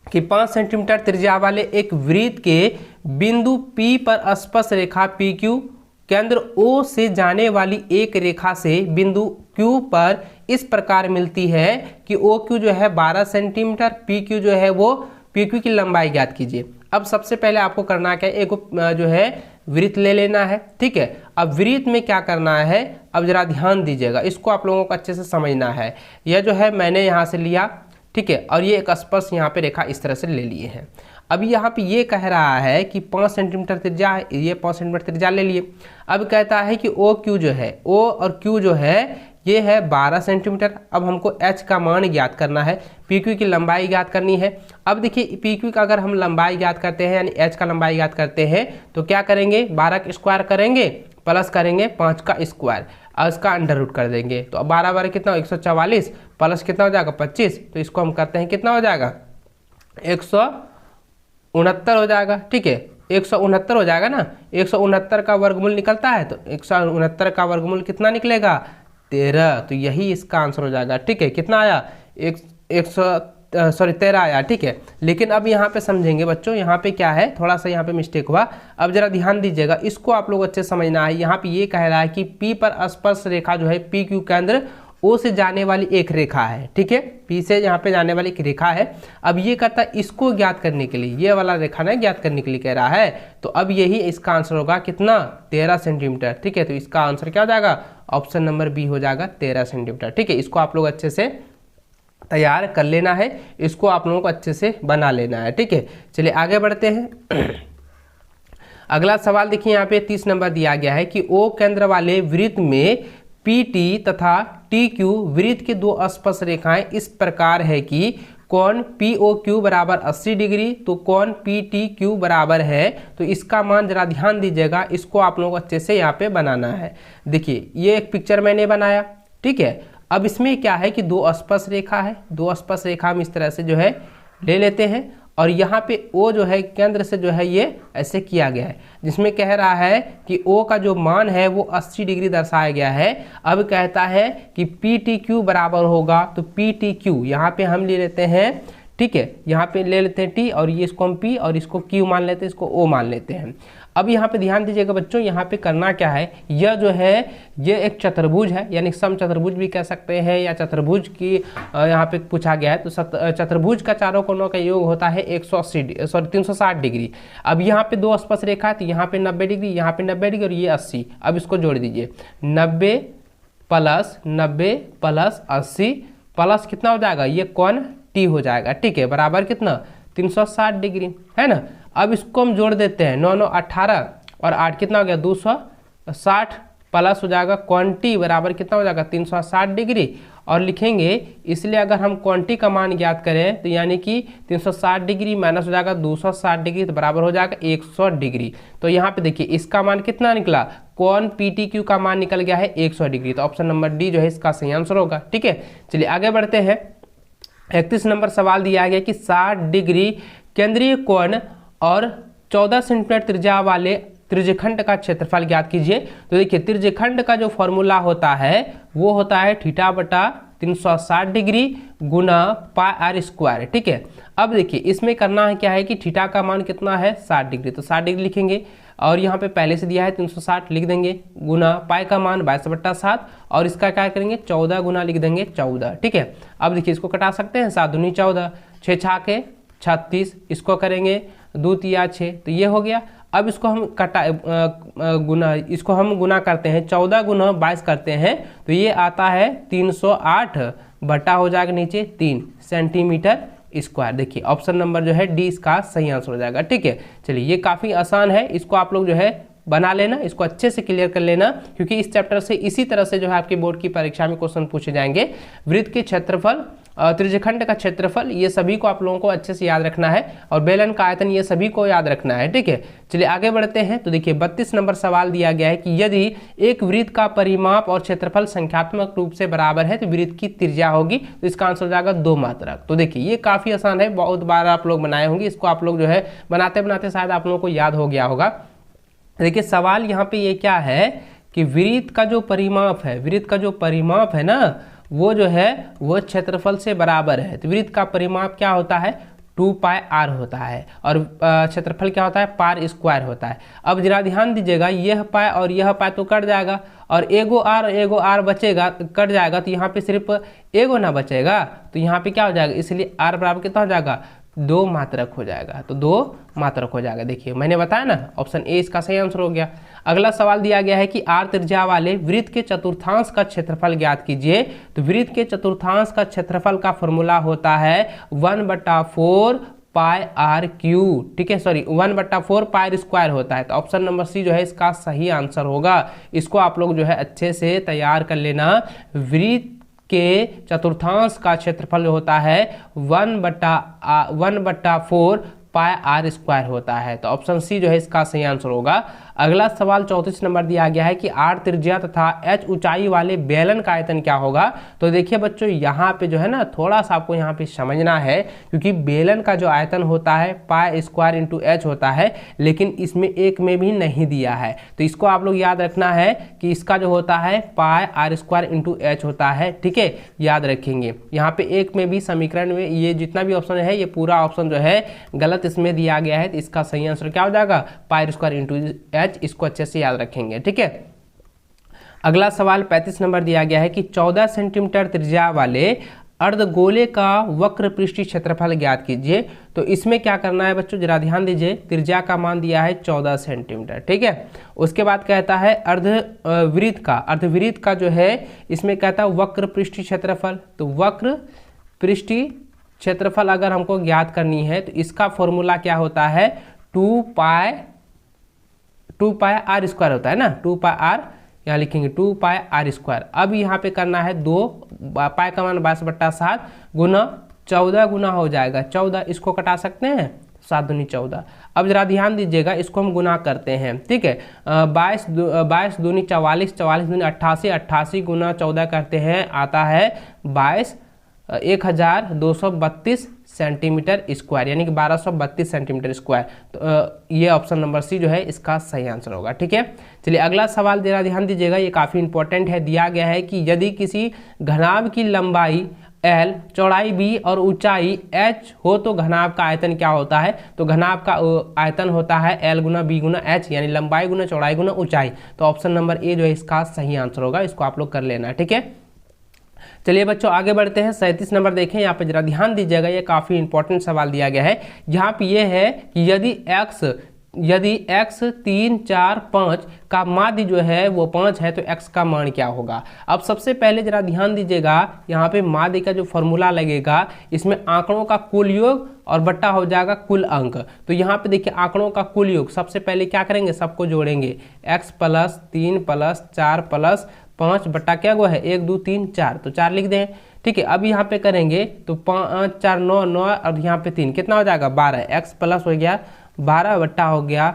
कि 5 सेंटीमीटर त्रिज्या वाले एक वृत्त के बिंदु P पर स्पर्श रेखा PQ केंद्र O से जाने वाली एक रेखा से बिंदु Q पर इस प्रकार मिलती है कि OQ जो है 12 सेंटीमीटर, PQ जो है वो PQ की लंबाई ज्ञात कीजिए। अब सबसे पहले आपको करना क्या है, एक जो है वृत्त ले लेना है। ठीक है, अब वृत्त में क्या करना है, अब जरा ध्यान दीजिएगा, इसको आप लोगों को अच्छे से समझना है। यह जो है मैंने यहाँ से लिया, ठीक है, और ये एक स्पर्श यहाँ पे रेखा इस तरह से ले लिए हैं। अभी यहाँ पे ये कह रहा है कि 5 सेंटीमीटर त्रिज्या है, ये 5 सेंटीमीटर त्रिज्या ले लिए। अब कहता है कि OQ जो है, O और Q जो है ये है 12 सेंटीमीटर। अब हमको H का मान ज्ञात करना है, PQ की लंबाई ज्ञात करनी है। अब देखिए PQ का अगर हम लंबाई ज्ञात करते हैं यानी H का लंबाई ज्ञात करते हैं तो क्या करेंगे, 12 का स्क्वायर करेंगे प्लस करेंगे 5 का स्क्वायर और इसका अंडर रूट कर देंगे। तो 12 कितना 144 प्लस कितना हो जाएगा 25। तो इसको हम करते हैं कितना हो जाएगा 169 हो जाएगा। ठीक है, 169 हो जाएगा ना, 169 का वर्गमूल निकलता है, तो 169 का वर्गमूल कितना निकलेगा 13। तो यही इसका आंसर हो जाएगा। ठीक है, कितना आया 13 आया। ठीक है, लेकिन अब यहाँ पे समझेंगे बच्चों, यहाँ पे क्या है, थोड़ा सा यहाँ पे मिस्टेक हुआ। अब जरा ध्यान दीजिएगा, इसको आप लोग अच्छे समझना है। यहाँ पे ये कह रहा है कि P पर स्पर्श रेखा जो है PQ के अंदर O से जाने वाली एक रेखा है। ठीक है, P से यहाँ पे जाने वाली एक रेखा है। अब ये कहता है इसको ज्ञात करने के लिए, ये वाला रेखा ना ज्ञात करने के लिए कह रहा है। तो अब यही इसका आंसर होगा कितना 13 सेंटीमीटर। ठीक है, तो इसका आंसर क्या हो जाएगा, ऑप्शन नंबर बी हो जाएगा 13 सेंटीमीटर। ठीक है, इसको आप लोग अच्छे से तैयार कर लेना है, इसको आप लोगों को अच्छे से बना लेना है। ठीक है, चलिए आगे बढ़ते हैं। अगला सवाल देखिए, यहाँ पे 30 नंबर दिया गया है कि O केंद्र वाले वृत्त में PT तथा TQ वृत्त की 2 स्पर्श रेखाएं इस प्रकार है कि कोण POQ बराबर 80 डिग्री, तो कोण PTQ बराबर है। तो इसका मान जरा ध्यान दीजिएगा, इसको आप लोगों को अच्छे से यहाँ पे बनाना है। देखिए ये एक पिक्चर मैंने बनाया। ठीक है, अब इसमें क्या है कि 2 स्पर्श रेखा है, 2 स्पर्श रेखा हम इस तरह से जो है ले लेते हैं, और यहाँ पे O जो है केंद्र से जो है ये ऐसे किया गया है, जिसमें कह रहा है कि O का जो मान है वो 80 डिग्री दर्शाया गया है। अब कहता है कि PTQ बराबर होगा, तो PTQ यहाँ पे हम ले लेते हैं। ठीक है, यहाँ पे ले लेते हैं T और ये इसको हम P और इसको Q मान लेते हैं, इसको O मान लेते हैं। अब यहाँ पे ध्यान दीजिएगा बच्चों, यहाँ पे करना क्या है, यह जो है ये एक चतुर्भुज है, यानी समचतुर्भुज भी कह सकते हैं, या चतुर्भुज की यहाँ पे पूछा गया है। तो चतुर्भुज का चारों कोणों का योग होता है 360 डिग्री। अब यहाँ पे 2 स्पर्श रेखा है, तो यहाँ पे 90 डिग्री, यहाँ पे 90 डिग्री और ये 80। अब इसको जोड़ दीजिए, 90 प्लस 80 प्लस कितना हो जाएगा, ये कोण T हो जाएगा। ठीक है, बराबर कितना 360 डिग्री है ना। अब इसको हम जोड़ देते हैं, 9 9 18 और 8 कितना हो गया 260 प्लस हो जाएगा कोण T बराबर कितना हो जाएगा 360 डिग्री। और लिखेंगे इसलिए अगर हम कोण T का मान ज्ञात करें तो यानी कि 360 डिग्री माइनस हो जाएगा 260 डिग्री, तो बराबर हो जाएगा 100 डिग्री। तो यहाँ पे देखिए इसका मान कितना निकला, कोण PTQ का मान निकल गया है 100 डिग्री। तो ऑप्शन नंबर डी जो है इसका सही आंसर होगा। ठीक है, चलिए आगे बढ़ते हैं। 31 नंबर सवाल दिया गया कि 60 डिग्री केंद्रीय कोण और 14 सेंटीमीटर त्रिज्या वाले त्रिज्यखंड का क्षेत्रफल ज्ञात कीजिए। तो देखिए त्रिज्यखंड का जो फॉर्मूला होता है वो होता है θ/360 डिग्री गुना πr²। ठीक है, अब देखिए इसमें करना है क्या है कि थीटा का मान कितना है 60 डिग्री, तो 60 डिग्री लिखेंगे। और यहाँ पे पहले से दिया है 360 लिख देंगे, गुना पाई का मान 22/7 और इसका क्या करेंगे 14 गुना लिख देंगे 14। ठीक है, अब देखिए इसको कटा सकते हैं, 7 दूनी 14, 6 छाके 36, इसको करेंगे 2 तिया 6, तो ये हो गया। अब इसको हम इसको हम गुना करते हैं, 14 गुना 22 करते हैं तो ये आता है 308 बटा हो जाएगा नीचे 3 सेंटीमीटर स्क्वायर। देखिए ऑप्शन नंबर जो है डी इसका सही आंसर हो जाएगा। ठीक है, चलिए ये काफ़ी आसान है, इसको आप लोग जो है बना लेना, इसको अच्छे से क्लियर कर लेना, क्योंकि इस चैप्टर से इसी तरह से जो है आपके बोर्ड की परीक्षा में क्वेश्चन पूछे जाएंगे। वृत्त के क्षेत्रफल, त्रिज्यखंड का क्षेत्रफल, ये सभी को आप लोगों को अच्छे से याद रखना है, और बेलन का आयतन ये सभी को याद रखना है। ठीक है, चलिए आगे बढ़ते हैं। तो देखिए 32 नंबर सवाल दिया गया है कि यदि एक वृत्त का परिमाप और क्षेत्रफल संख्यात्मक रूप से बराबर है तो वृत्त की त्रिज्या होगी, तो इसका आंसर हो जाएगा 2 मात्रक। तो देखिए ये काफ़ी आसान है, बहुत बार आप लोग बनाए होंगे, इसको आप लोग जो है बनाते बनाते शायद आप लोगों को याद हो गया होगा। देखिए सवाल यहाँ पे ये क्या है कि वृत्त का जो परिमाप है, वृत्त का जो परिमाप है ना, वो जो है वो क्षेत्रफल से बराबर है। तो वृत्त का परिमाप क्या होता है 2πr होता है, और क्षेत्रफल क्या होता है पार स्क्वायर होता है। अब जरा ध्यान दीजिएगा, यह पाई और यह पाई तो कट जाएगा, और एगो आर बचेगा, कट जाएगा, तो यहाँ पे सिर्फ एगो ना बचेगा, तो यहाँ पे क्या हो जाएगा, इसलिए आर बराबर कितना हो जाएगा 2 मात्रक हो जाएगा। तो 2 मात्रक हो जाएगा। देखिए मैंने बताया ना, ऑप्शन ए इसका सही आंसर हो गया। अगला सवाल दिया गया है कि आर त्रिज्या वाले वृत्त के चतुर्थांश का क्षेत्रफल ज्ञात कीजिए। तो वृत्त के चतुर्थांश का क्षेत्रफल का फॉर्मूला होता है 1/4 पाई आर क्यूब। ठीक है, सॉरी 1/4 पाई स्क्वायर होता है। तो ऑप्शन नंबर सी जो है इसका सही आंसर होगा। इसको आप लोग जो है अच्छे से तैयार कर लेना। वृत्त के चतुर्थांश का क्षेत्रफल होता है 1/4 पाई आर स्क्वायर होता है। तो ऑप्शन सी जो है इसका सही आंसर होगा। अगला सवाल 34 नंबर दिया गया है कि आर त्रिज्या तथा एच ऊंचाई वाले बेलन का आयतन क्या होगा। तो देखिए बच्चों यहाँ पे जो है ना थोड़ा सा आपको यहाँ पे समझना है, क्योंकि बेलन का जो आयतन होता है पाई स्क्वायर इंटू एच होता है, लेकिन इसमें एक में भी नहीं दिया है। तो इसको आप लोग याद रखना है कि इसका जो होता है पाई आर स्क्वायर इंटू एच होता है। ठीक है, याद रखेंगे। यहाँ पे एक में भी समीकरण में ये जितना भी ऑप्शन है, ये पूरा ऑप्शन जो है गलत इसमें दिया गया है। तो इसका सही आंसर क्या हो जाएगा पाई स्क्वायर इंटू एच। इसको अच्छे से याद रखेंगे। ठीक है, अगला सवाल 35 नंबर दिया गया है कि 14 सेंटीमीटर त्रिज्या वाले अर्धगोले का वक्र पृष्ठीय क्षेत्रफल ज्ञात कीजिए। तो इसमें क्या करना है बच्चों, जरा ध्यान दीजिए। त्रिज्या का मान दिया है 14 सेंटीमीटर। ठीक है, उसके बाद कहता है अर्धवृत्त का जो है इसमें कहता है वक्र पृष्ठीय क्षेत्रफल। तो वक्र पृष्ठीय क्षेत्रफल अगर हमको ज्ञात करनी है तो इसका फॉर्मूला क्या होता है 2 पाई आर स्क्वायर होता है ना, 2 पाई आर, यहाँ लिखेंगे 2 पाई आर स्क्वायर। अब यहाँ पे करना है 2 पाई का मान 22/7 गुना 14 गुना हो जाएगा 14, इसको कटा सकते हैं 7 दूनी 14। अब जरा ध्यान दीजिएगा, इसको हम गुना करते हैं। ठीक है, 22 दूनी 44, 44 दूनी 88, 88 गुना 14 करते हैं, आता है 1232 सेंटीमीटर स्क्वायर, यानी कि 1232 सेंटीमीटर स्क्वायर। तो ये ऑप्शन नंबर सी जो है इसका सही आंसर होगा। ठीक है, चलिए अगला सवाल जरा ध्यान दीजिएगा, ये काफ़ी इंपॉर्टेंट है। दिया गया है कि यदि किसी घनाभ की लंबाई L, चौड़ाई B और ऊंचाई H हो तो घनाभ का आयतन क्या होता है। तो घनाभ का आयतन होता है L गुना B गुना H, यानी लंबाई गुना चौड़ाई गुना ऊंचाई। तो ऑप्शन नंबर ए जो है इसका सही आंसर होगा। इसको आप लोग कर लेना। ठीक है, चलिए बच्चों आगे बढ़ते हैं। 37 नंबर देखें, यहाँ पे जरा ध्यान दीजिएगा, ये काफ़ी इंपॉर्टेंट सवाल दिया गया है। यहाँ पे ये है कि यदि x 3, 4, 5 का माध्य जो है वो 5 है तो x का मान क्या होगा। अब सबसे पहले जरा ध्यान दीजिएगा, यहाँ पे माध्य का जो फॉर्मूला लगेगा, इसमें आंकड़ों का कुल योग और बट्टा हो जाएगा कुल अंक। तो यहाँ पे देखिए आंकड़ों का कुल योग, सबसे पहले क्या करेंगे, सबको जोड़ेंगे, x + 3 + 4 + 5 बट्टा क्या हुआ है 1 2 3 4, तो 4 लिख दें। ठीक है, अब यहाँ पे करेंगे तो 5 4 9 9 और यहाँ पे 3 कितना हो जाएगा 12, x प्लस हो गया 12 बट्टा हो गया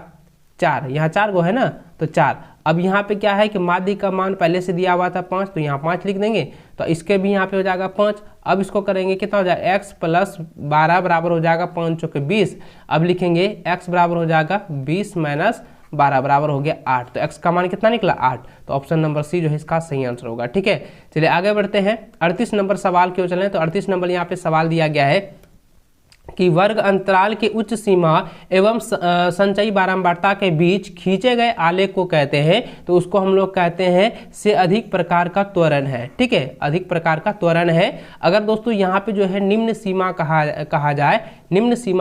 4, यहाँ 4 गो है ना, तो 4। अब यहाँ पे क्या है कि माध्य का मान पहले से दिया हुआ था 5, तो यहाँ 5 लिख देंगे, तो इसके भी यहाँ पे हो जाएगा 5। अब इसको करेंगे कितना हो जाएगा x + 12 बराबर हो जाएगा 5 × 20। अब लिखेंगे x बराबर हो जाएगा 20 - 12 बराबर हो गया 8। तो x का मान कितना निकला 8। तो ऑप्शन नंबर सी जो है इसका सही आंसर होगा। ठीक है, चलिए आगे बढ़ते हैं। 38 नंबर सवाल की ओर चलें। तो 38 नंबर यहाँ पे सवाल दिया गया है कि वर्ग अंतराल की उच्च सीमा एवं संचयी बारंबारता के बीच खींचे गए आलेख को कहते हैं, तो उसको हम लोग कहते हैं से अधिक प्रकार का त्वरण है। ठीक है, अधिक प्रकार का त्वरण है। अगर दोस्तों यहाँ पे जो है निम्न सीमा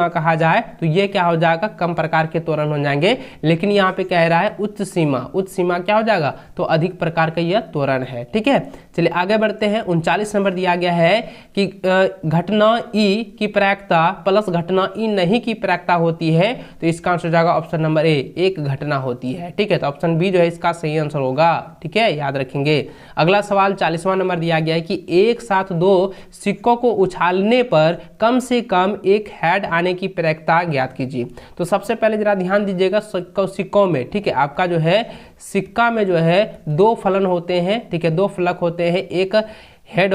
कहा जाए तो ये क्या हो जाएगा, कम प्रकार के त्वरण हो जाएंगे। लेकिन यहाँ पे कह रहा है उच्च सीमा क्या हो जाएगा, तो अधिक प्रकार का यह त्वरण है। ठीक है, चलिए आगे बढ़ते हैं। 39 नंबर दिया गया है कि घटना ई की प्रायिकता प्लस घटना ई नहीं की प्रायिकता होती है, तो इसका आंसर हो जाएगा ऑप्शन नंबर ए, एक घटना होती है। ठीक है, तो ऑप्शन बी जो है इसका सही आंसर होगा। ठीक है, याद रखेंगे। अगला सवाल 40वां नंबर दिया गया है कि एक साथ दो सिक्कों को उछालने पर कम से कम एक हेड आने की प्रायिकता ज्ञात कीजिए। तो सबसे पहले जरा ध्यान दीजिएगा सिक्कों में। ठीक है, आपका जो है सिक्का में जो है दो फलन होते हैं। ठीक है, दो फलक होते हैं, एक हेड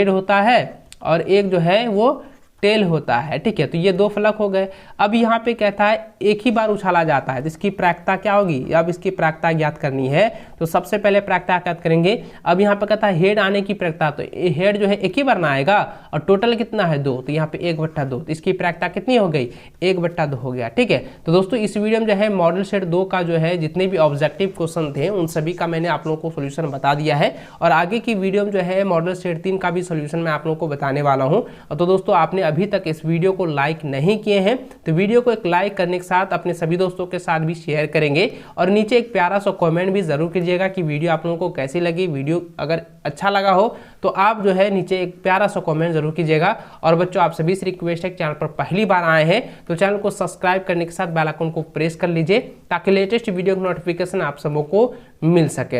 होता है और एक जो है वो टेल होता है। ठीक है, तो ये दो फलक हो गए। अब यहाँ पे कहता है एक ही बार उछाला जाता है, तो इसकी प्रायिकता क्या होगी, अब इसकी प्रायिकता ज्ञात करनी है। तो सबसे पहले प्रायिकता ज्ञात करेंगे। अब यहाँ पे कहता है हेड आने की प्रायिकता, तो हेड जो है एक ही बार ना आएगा और टोटल कितना है 2, तो यहाँ पे 1/2, तो इसकी प्रायिकता कितनी हो गई, 1/2 हो गया। ठीक है, तो दोस्तों इस वीडियो में जो है मॉडल सेट 2 का जो है जितने भी ऑब्जेक्टिव क्वेश्चन थे उन सभी का मैंने आप लोगों को सोल्यूशन बता दिया है, और आगे की वीडियो में जो है मॉडल सेट 3 का भी सोल्यूशन मैं आप लोगों को बताने वाला हूँ। तो दोस्तों आपने अभी तक इस वीडियो को लाइक नहीं किए हैं तो वीडियो को एक लाइक करने के साथ अपने सभी दोस्तों के साथ भी शेयर करेंगे, और नीचे एक प्यारा सा कमेंट भी जरूर कीजिएगा कि वीडियो आप लोगों को कैसी लगी। वीडियो अगर अच्छा लगा हो तो आप जो है नीचे एक प्यारा सा कमेंट जरूर कीजिएगा। और बच्चों आप सभी से रिक्वेस्ट है, चैनल पर पहली बार आए हैं तो चैनल को सब्सक्राइब करने के साथ बेल आइकन को प्रेस कर लीजिए ताकि लेटेस्ट वीडियो की नोटिफिकेशन आप सबों को मिल सके।